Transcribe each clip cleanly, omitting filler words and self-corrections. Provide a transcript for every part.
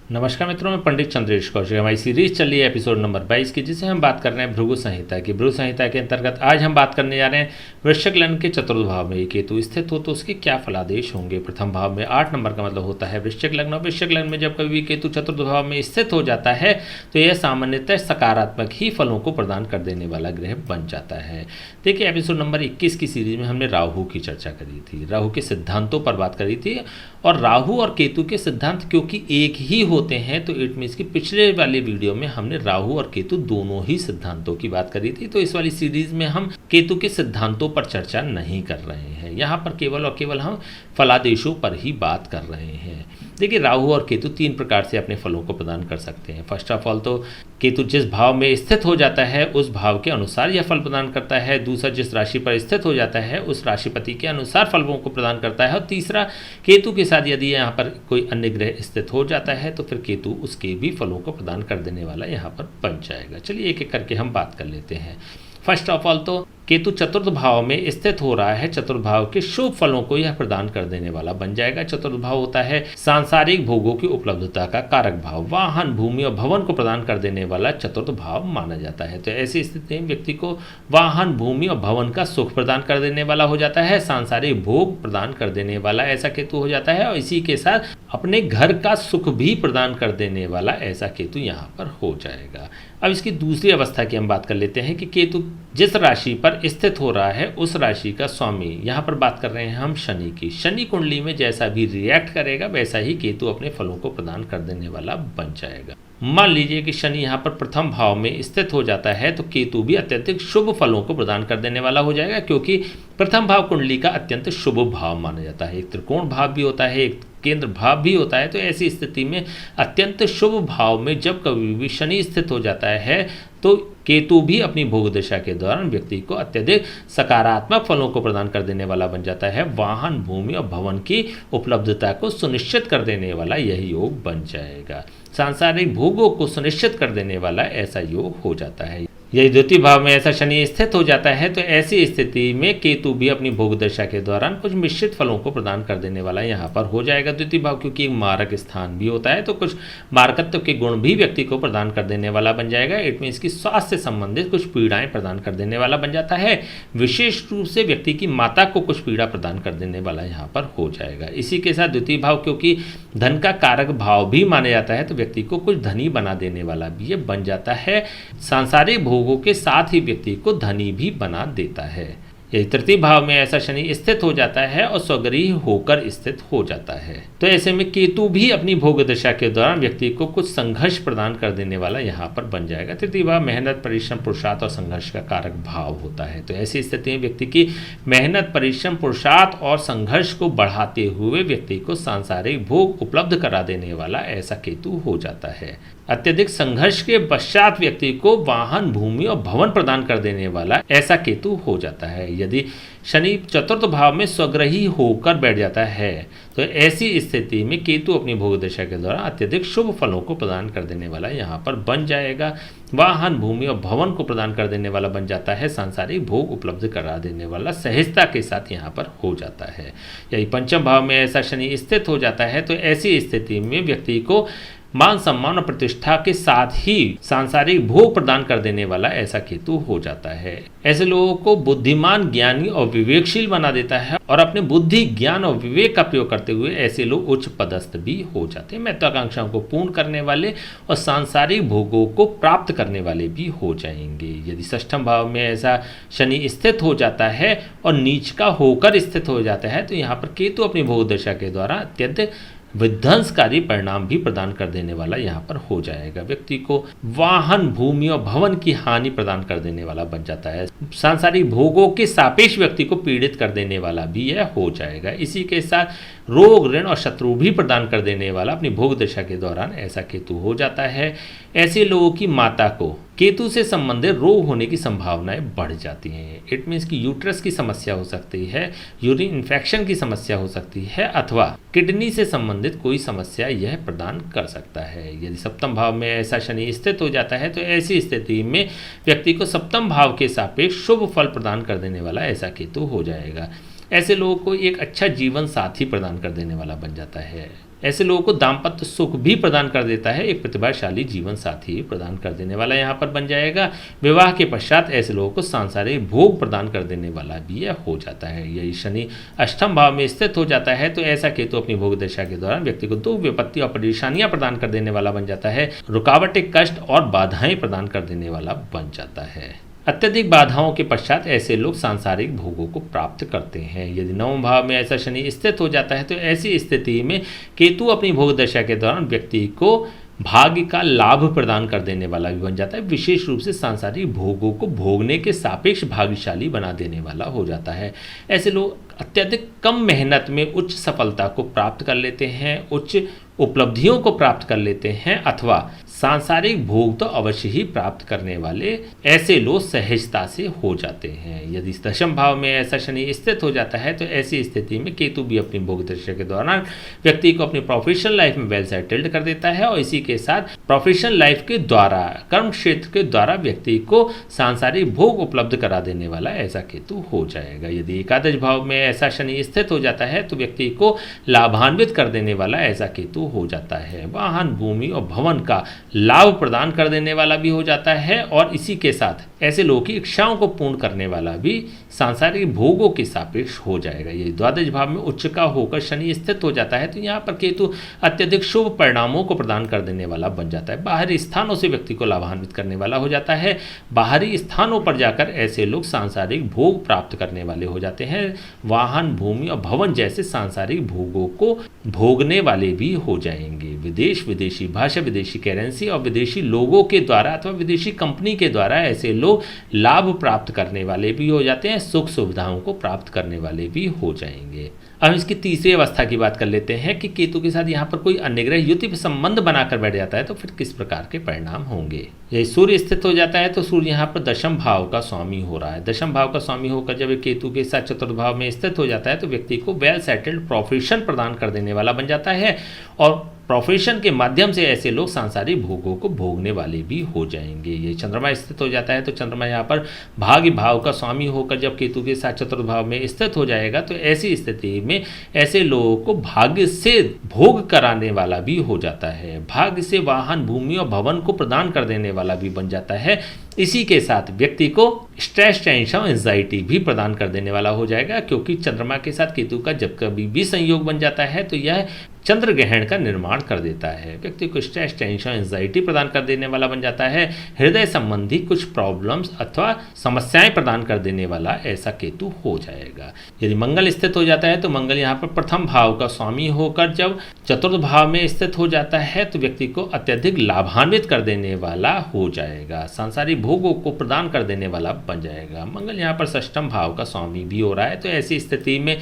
नमस्कार मित्रों, मैं पंडित चंद्रेश कौशिक। हमारी सीरीज चल रही है एपिसोड नंबर 22 की, जिसे हम बात कर रहे हैं भृगु संहिता की। भृगु संहिता के अंतर्गत आज हम बात करने जा रहे हैं वृश्चिक लग्न के चतुर्थ भाव में ये केतु स्थित हो तो उसके क्या फलादेश होंगे। प्रथम भाव में 8 नंबर का मतलब होता है वृश्चिक लग्न, और वृश्चिक लग्न में जब कभी भी केतु चतुर्थ भाव में स्थित हो जाता है तो यह सामान्यतः सकारात्मक ही फलों को प्रदान कर देने वाला ग्रह बन जाता है। देखिए, एपिसोड नंबर 21 की सीरीज में हमने राहु की चर्चा करी थी, राहु के सिद्धांतों पर बात करी थी। और राहु और केतु के सिद्धांत क्योंकि एक ही होते हैं तो इट मीन्स कि पिछले वाले वीडियो में हमने राहु और केतु दोनों ही सिद्धांतों की बात करी थी। तो इस वाली सीरीज में हम केतु के सिद्धांतों पर चर्चा नहीं कर रहे हैं, यहाँ पर केवल और केवल हम फलादेशों पर ही बात कर रहे हैं। देखिए, राहु और केतु 3 प्रकार से अपने फलों को प्रदान कर सकते हैं। फर्स्ट ऑफ ऑल तो केतु जिस भाव में स्थित हो जाता है उस भाव के अनुसार यह फल प्रदान करता है। दूसरा, जिस राशि पर स्थित हो जाता है उस राशिपति के अनुसार फलों को प्रदान करता है। और तीसरा, केतु के साथ यदि यहाँ पर कोई अन्य ग्रह स्थित हो जाता है तो फिर केतु उसके भी फलों को प्रदान कर देने वाला यहाँ पर बन जाएगा। चलिए एक एक करके हम बात कर लेते हैं। फर्स्ट ऑफ ऑल तो केतु चतुर्थ भाव में स्थित हो रहा है, चतुर्थ भाव के शुभ फलों को यह प्रदान कर देने वाला बन जाएगा। चतुर्थ भाव होता है सांसारिक भोगों की उपलब्धता का कारक भाव, वाहन, भूमि और भवन को प्रदान कर देने वाला चतुर्थ भाव माना जाता है। तो ऐसी स्थिति में व्यक्ति को वाहन, भूमि और भवन का सुख प्रदान कर देने वाला हो जाता है, सांसारिक भोग प्रदान कर देने वाला ऐसा केतु हो जाता है। और इसी के साथ अपने घर का सुख भी प्रदान कर देने वाला ऐसा केतु यहाँ पर हो जाएगा। अब इसकी दूसरी अवस्था की हम बात कर लेते हैं कि केतु जिस राशि पर स्थित हो रहा है उस राशि का स्वामी, यहाँ पर बात कर रहे हैं हम शनि की। शनि कुंडली में जैसा भी रिएक्ट करेगा वैसा ही केतु अपने फलों को प्रदान कर देने वाला बन जाएगा। मान लीजिए कि शनि यहाँ पर प्रथम भाव में स्थित हो जाता है तो केतु भी अत्यधिक शुभ फलों को प्रदान कर देने वाला हो जाएगा, क्योंकि प्रथम भाव कुंडली का अत्यंत शुभ भाव माना जाता है। एक त्रिकोण भाव भी होता है, एक केंद्र भाव भी होता है। तो ऐसी स्थिति में अत्यंत शुभ भाव में जब कभी भी शनि स्थित हो जाता है तो केतु भी अपनी भोग दशा के दौरान व्यक्ति को अत्यधिक सकारात्मक फलों को प्रदान कर देने वाला बन जाता है। वाहन, भूमि और भवन की उपलब्धता को सुनिश्चित कर देने वाला यह योग बन जाएगा। सांसारिक भोगों को सुनिश्चित कर देने वाला ऐसा योग हो जाता है। यदि द्वितीय भाव में ऐसा शनि स्थित हो जाता है तो ऐसी स्थिति में केतु भी अपनी भोग दशा के दौरान कुछ मिश्रित फलों को प्रदान कर देने वाला यहाँ पर हो जाएगा। द्वितीय भाव क्योंकि एक मारक स्थान भी होता है तो कुछ मारकत्व के गुण भी व्यक्ति को प्रदान कर देने वाला बन जाएगा। इट मीन्स की स्वास्थ्य से संबंधित कुछ पीड़ाएं प्रदान कर देने वाला बन जाता है। विशेष रूप से व्यक्ति की माता को कुछ पीड़ा प्रदान कर देने वाला यहाँ पर हो जाएगा। इसी के साथ द्वितीय भाव क्योंकि धन का कारक भाव भी माना जाता है तो व्यक्ति को कुछ धनी बना देने वाला भी ये बन जाता है। सांसारिक भोगों के साथ ही व्यक्ति को धनी भी बना देता है। यदि तृतीय भाव में ऐसा शनि स्थित हो जाता है और स्वगृही होकर स्थित हो जाता है तो ऐसे में केतु भी अपनी भोग दशा के दौरान व्यक्ति को कुछ संघर्ष प्रदान कर देने वाला यहाँ पर बन जाएगा। तृतीय भाव मेहनत, परिश्रम, पुरुषार्थ और संघर्ष का कारक भाव होता है। तो ऐसी स्थिति में व्यक्ति की मेहनत, परिश्रम, पुरुषार्थ और संघर्ष को बढ़ाते हुए व्यक्ति को सांसारिक भोग उपलब्ध करा देने वाला ऐसा केतु हो जाता है। अत्यधिक संघर्ष के पश्चात व्यक्ति को वाहन, भूमि और भवन प्रदान कर देने वाला ऐसा केतु हो जाता है। यदि शनि चतुर्थ भाव में स्वग्रही होकर बैठ जाता है तो ऐसी स्थिति में केतु अपनी भोग दशा के दौरान अत्यधिक शुभ फलों को प्रदान कर देने वाला यहाँ पर बन जाएगा। वाहन, भूमि और भवन को प्रदान कर देने वाला बन जाता है। सांसारिक भोग उपलब्ध करा देने वाला सहजता के साथ यहाँ पर हो जाता है। यदि पंचम भाव में ऐसा शनि स्थित हो जाता है तो ऐसी स्थिति में व्यक्ति को मान, सम्मान और प्रतिष्ठा के साथ ही सांसारिक भोग प्रदान कर देने वाला ऐसा केतु हो जाता है। ऐसे लोगों को बुद्धिमान, ज्ञानी और विवेकशील बना देता है और अपने बुद्धि, ज्ञान और विवेक का प्रयोग करते हुए ऐसे लोग उच्च पदस्थ भी हो जाते हैं। महत्वाकांक्षाओं को पूर्ण करने वाले और सांसारिक भोगों को प्राप्त करने वाले भी हो जाएंगे। यदि षष्ठम भाव में ऐसा शनि स्थित हो जाता है और नीच का होकर स्थित हो जाता है तो यहाँ पर केतु अपनी भोग दशा के द्वारा अत्यंत विध्वंसकारी परिणाम भी प्रदान कर देने वाला यहाँ पर हो जाएगा। व्यक्ति को वाहन, भूमि और भवन की हानि प्रदान कर देने वाला बन जाता है। सांसारिक भोगों के सापेक्ष व्यक्ति को पीड़ित कर देने वाला भी यह हो जाएगा। इसी के साथ रोग, ऋण और शत्रु भी प्रदान कर देने वाला अपनी भोग दशा के दौरान ऐसा केतु हो जाता है। ऐसे लोगों की माता को केतु से संबंधित रोग होने की संभावनाएं बढ़ जाती हैं। इट मीन्स कि यूट्रस की समस्या हो सकती है, यूरिन इन्फेक्शन की समस्या हो सकती है अथवा किडनी से संबंधित कोई समस्या यह प्रदान कर सकता है। यदि सप्तम भाव में ऐसा शनि स्थित हो जाता है तो ऐसी स्थिति में व्यक्ति को सप्तम भाव के सापेक्ष शुभ फल प्रदान कर देने वाला ऐसा केतु हो जाएगा। ऐसे लोगों को एक अच्छा जीवन साथी प्रदान कर देने वाला बन जाता है। ऐसे लोगों को दाम्पत्य सुख भी प्रदान कर देता है, एक प्रतिभाशाली जीवन साथी प्रदान कर देने वाला यहाँ पर बन जाएगा। विवाह के पश्चात ऐसे लोगों को सांसारिक भोग प्रदान कर देने वाला भी यह हो जाता है। यही शनि अष्टम भाव में स्थित हो जाता है तो ऐसा केतु अपनी भोग दशा के दौरान व्यक्ति को दुख विपत्ति और परेशानियां प्रदान कर देने वाला बन जाता है, रुकावटें, कष्ट और बाधाएं प्रदान कर देने वाला बन जाता है। अत्यधिक बाधाओं के पश्चात ऐसे लोग सांसारिक भोगों को प्राप्त करते हैं। यदि नवम भाव में ऐसा शनि स्थित हो जाता है तो ऐसी स्थिति में केतु अपनी भोग दशा के दौरान व्यक्ति को भाग्य का लाभ प्रदान कर देने वाला भी बन जाता है, विशेष रूप से सांसारिक भोगों को भोगने के सापेक्ष भाग्यशाली बना देने वाला हो जाता है। ऐसे लोग अत्यधिक कम मेहनत में उच्च सफलता को प्राप्त कर लेते हैं, उच्च उपलब्धियों को प्राप्त कर लेते हैं अथवा सांसारिक भोग तो अवश्य ही प्राप्त करने वाले ऐसे लोग सहजता से हो जाते हैं। यदि दशम भाव में ऐसा शनि स्थित हो जाता है तो ऐसी स्थिति में केतु भी अपनी भोग दशा के दौरान व्यक्ति को अपनी प्रोफेशनल लाइफ में वेल सेटल्ड कर देता है और इसी के साथ प्रोफेशनल लाइफ के द्वारा, कर्म क्षेत्र के द्वारा व्यक्ति को सांसारिक भोग उपलब्ध करा देने वाला ऐसा केतु हो जाएगा। यदि एकादश भाव में ऐसा शनि स्थित हो जाता है तो व्यक्ति को लाभान्वित कर देने वाला ऐसा केतु हो जाता है। वाहन, भूमि और भवन का लाभ प्रदान कर देने वाला भी हो जाता है और इसी के साथ ऐसे लोगों की इच्छाओं को पूर्ण करने वाला भी सांसारिक भोगों के सापेक्ष हो जाएगा। ये द्वादश भाव में उच्च का होकर शनि स्थित हो जाता है तो यहाँ पर केतु अत्यधिक शुभ परिणामों को प्रदान कर देने वाला बन जाता है, बाहरी स्थानों से व्यक्ति को लाभान्वित करने वाला हो जाता है। बाहरी स्थानों पर जाकर ऐसे लोग सांसारिक भोग प्राप्त करने वाले हो जाते हैं। वाहन, भूमि और भवन जैसे सांसारिक भोगों को भोगने वाले भी हो जाएंगे। विदेश, विदेशी भाषा, विदेशी करेंसी और विदेशी लोगों के द्वारा अथवा विदेशी कंपनी के द्वारा ऐसे लोग लाभ प्राप्त करने वाले भी हो जाते हैं, सुख सुविधाओं को प्राप्त करने वाले भी हो जाएंगे। अब इसकी तीसरी अवस्था की बात कर लेते हैं कि केतु के साथ यहाँ पर कोई अन्य ग्रह युति पे संबंध बनाकर बैठ जाता है तो फिर किस प्रकार के परिणाम होंगे। यदि सूर्य स्थित हो जाता है तो सूर्य यहाँ पर दशम भाव का स्वामी हो रहा है। दशम भाव का स्वामी होकर जब केतु के साथ चतुर्थ भाव में स्थित हो जाता है तो व्यक्ति को वेल सेटल्ड प्रोफेशन प्रदान कर देने वाला बन जाता है और प्रोफेशन के माध्यम से ऐसे लोग सांसारिक भोगों को भोगने वाले भी हो जाएंगे। ये चंद्रमा स्थित हो जाता है तो चंद्रमा यहाँ पर भाग्य भाव का स्वामी होकर जब केतु के साथ चतुर्थ भाव में स्थित हो जाएगा तो ऐसी स्थिति में ऐसे लोगों को भाग्य से भोग कराने वाला भी हो जाता है, भाग्य से वाहन, भूमि और भवन को प्रदान कर देने वाला भी बन जाता है। इसी के साथ व्यक्ति को स्ट्रेस, टेंशन, एंजाइटी भी प्रदान कर देने वाला हो जाएगा क्योंकि चंद्रमा के साथ केतु का जब कभी भी संयोग बन जाता है तो यह चंद्र ग्रहण का निर्माण कर देता है, व्यक्ति को स्ट्रेस, टेंशन, एंजाइटी प्रदान कर देने वाला बन जाता है। हृदय संबंधी कुछ प्रॉब्लम्स अथवा समस्याएं प्रदान कर देने वाला ऐसा केतु हो जाएगा। यदि मंगल स्थित हो जाता है तो मंगल यहाँ पर प्रथम भाव का स्वामी होकर जब चतुर्थ भाव में स्थित हो जाता है तो व्यक्ति को अत्यधिक लाभान्वित कर देने वाला हो जाएगा, सांसारिक भोगों को प्रदान कर देने वाला बन जाएगा। मंगल यहाँ पर षष्ठम भाव का स्वामी भी हो रहा है तो ऐसी स्थिति में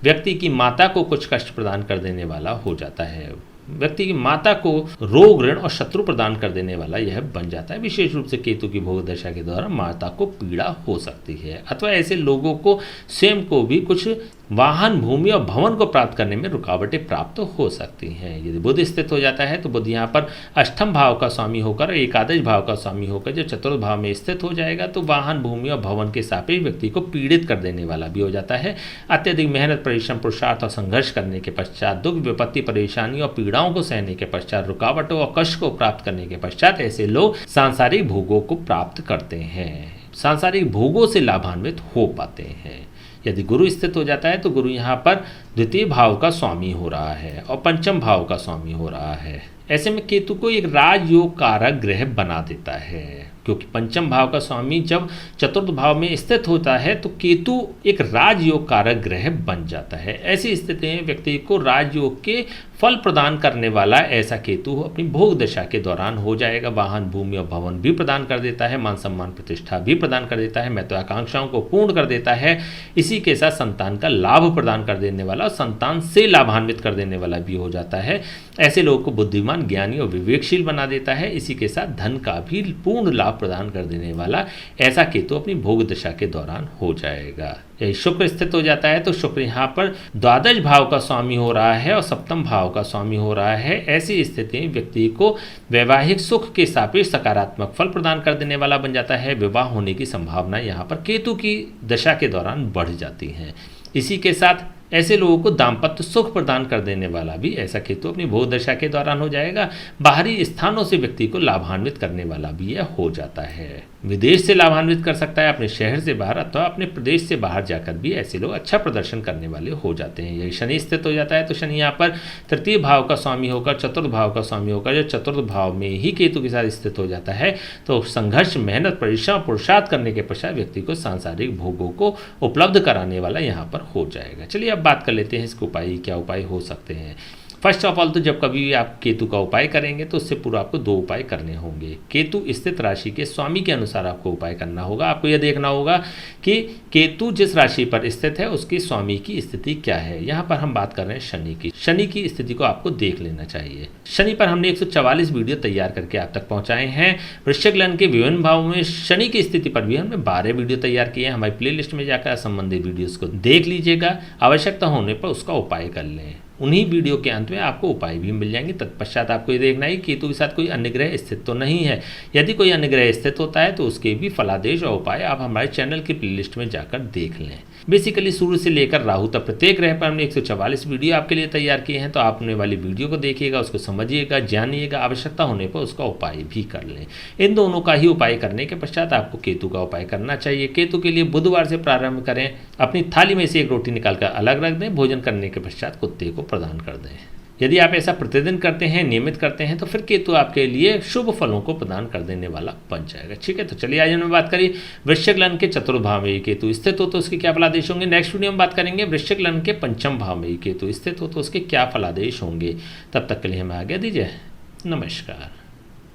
व्यक्ति की माता को कुछ कष्ट प्रदान कर देने वाला हो जाता है, व्यक्ति की माता को रोग, ऋण और शत्रु प्रदान कर देने वाला यह बन जाता है। विशेष रूप से केतु की भोग दशा के दौरान माता को पीड़ा हो सकती है अथवा ऐसे लोगों को स्वयं को भी कुछ वाहन, भूमि और भवन को प्राप्त करने में रुकावटें प्राप्त हो सकती हैं। यदि बुध स्थित हो जाता है तो बुध यहाँ पर अष्टम भाव का स्वामी होकर एकादश भाव का स्वामी होकर जब चतुर्थ भाव में स्थित हो जाएगा तो वाहन, भूमि और भवन के सापेक्ष व्यक्ति को पीड़ित कर देने वाला भी हो जाता है। अत्यधिक मेहनत, परिश्रम, पुरुषार्थ और संघर्ष करने के पश्चात, दुख, विपत्ति, परेशानी और पीड़ाओं को सहने के पश्चात, रुकावटों और कष्ट को प्राप्त करने के पश्चात ऐसे लोग सांसारिक भोगों को प्राप्त करते हैं, सांसारिक भोगों से लाभान्वित हो पाते हैं। यदि गुरु स्थित हो जाता है तो गुरु यहाँ पर द्वितीय भाव का स्वामी हो रहा है और पंचम भाव का स्वामी हो रहा है। ऐसे में केतु को एक राजयोग कारक ग्रह बना देता है क्योंकि पंचम भाव का स्वामी जब चतुर्थ भाव में स्थित होता है तो केतु एक राजयोग कारक ग्रह बन जाता है। ऐसी स्थिति में व्यक्ति को राजयोग के फल प्रदान करने वाला ऐसा केतु अपनी भोग दशा के दौरान हो जाएगा। वाहन, भूमि और भवन भी प्रदान कर देता है, मान सम्मान, प्रतिष्ठा भी प्रदान कर देता है, महत्वाकांक्षाओं को पूर्ण कर देता है। इसी के साथ संतान का लाभ प्रदान कर देने वाला, संतान से लाभान्वित कर देने वाला भी हो जाता है। ऐसे लोगों को बुद्धिमान, ज्ञानी और विवेकशील बना देता है। इसी के साथ धन का भी पूर्ण लाभ प्रदान कर देने वाला ऐसा केतु अपनी भोग दशा के दौरान हो जाएगा। यदि शुक्र स्थित हो जाता है तो शुक्र यहाँ पर द्वादश भाव का स्वामी हो रहा है और सप्तम भाव का स्वामी हो रहा है। ऐसी स्थिति में व्यक्ति को वैवाहिक सुख के सापेक्ष सकारात्मक फल प्रदान कर देने वाला बन जाता है। विवाह होने की संभावना यहाँ पर केतु की दशा के दौरान बढ़ जाती है। इसी के साथ ऐसे लोगों को दाम्पत्य सुख प्रदान कर देने वाला भी ऐसा केतु अपनी भोग दशा के दौरान हो जाएगा। बाहरी स्थानों से व्यक्ति को लाभान्वित करने वाला भी यह हो जाता है। विदेश से लाभान्वित कर सकता है, अपने शहर से बाहर अथवा अपने प्रदेश से बाहर जाकर भी ऐसे लोग अच्छा प्रदर्शन करने वाले हो जाते हैं। यही शनि स्थित हो जाता है तो शनि यहाँ पर तृतीय भाव का स्वामी होकर चतुर्थ भाव का स्वामी होकर जो चतुर्थ भाव में ही केतु के साथ स्थित हो जाता है तो संघर्ष, मेहनत, परिश्रम, पुरुषार्थ करने के पश्चात व्यक्ति को सांसारिक भोगों को उपलब्ध कराने वाला यहाँ पर हो जाएगा। चलिए अब बात कर लेते हैं इसके उपाय, क्या उपाय हो सकते हैं। फर्स्ट ऑफ ऑल तो जब कभी भी आप केतु का उपाय करेंगे तो उससे पूर्व आपको 2 उपाय करने होंगे। केतु स्थित राशि के स्वामी के अनुसार आपको उपाय करना होगा। आपको यह देखना होगा कि केतु जिस राशि पर स्थित है उसके स्वामी की स्थिति क्या है। यहाँ पर हम बात कर रहे हैं शनि की। शनि की स्थिति को आपको देख लेना चाहिए। शनि पर हमने 144 वीडियो तैयार करके आप तक पहुँचाए हैं। वृश्चिक लग्न के विभिन्न भावों में शनि की स्थिति पर भी हमने 12 वीडियो तैयार किए हैं। हमारी प्ले लिस्ट में जाकर संबंधित वीडियोज़ को देख लीजिएगा। आवश्यकता होने पर उसका उपाय कर लें। उन्हीं वीडियो के अंत में आपको उपाय भी मिल जाएंगे। तत्पश्चात आपको ये देखना है कि केतु के साथ कोई अन्य ग्रह स्थित तो नहीं है। यदि कोई अन्य ग्रह स्थित होता है तो उसके भी फलादेश और उपाय आप हमारे चैनल की प्लेलिस्ट में जाकर देख लें। बेसिकली सूर्य से लेकर राहु तक प्रत्येक ग्रह पर हमने 144 वीडियो आपके लिए तैयार किए हैं। तो आपने वाली वीडियो को देखिएगा, उसको समझिएगा, जानिएगा, आवश्यकता होने पर उसका उपाय भी कर लें। इन दोनों का ही उपाय करने के पश्चात आपको केतु का उपाय करना चाहिए। केतु के लिए बुधवार से प्रारंभ करें। अपनी थाली में से एक रोटी निकालकर अलग रख दें। भोजन करने के पश्चात कुत्ते को प्रदान कर दें। यदि आप ऐसा प्रतिदिन करते हैं, नियमित करते हैं तो फिर केतु आपके लिए शुभ फलों को प्रदान कर देने वाला बन जाएगा। ठीक है, तो चलिए आज हमने बात करी वृश्चिक लग्न के चतुर्थ भाव में केतु स्थित हो तो उसके क्या फलादेश होंगे। नेक्स्ट वीडियो में बात करेंगे वृश्चिक लग्न के पंचम भाव में केतु स्थित हो तो उसके क्या फलादेश होंगे। तब तक के लिए हमें आज्ञा दीजिए। नमस्कार।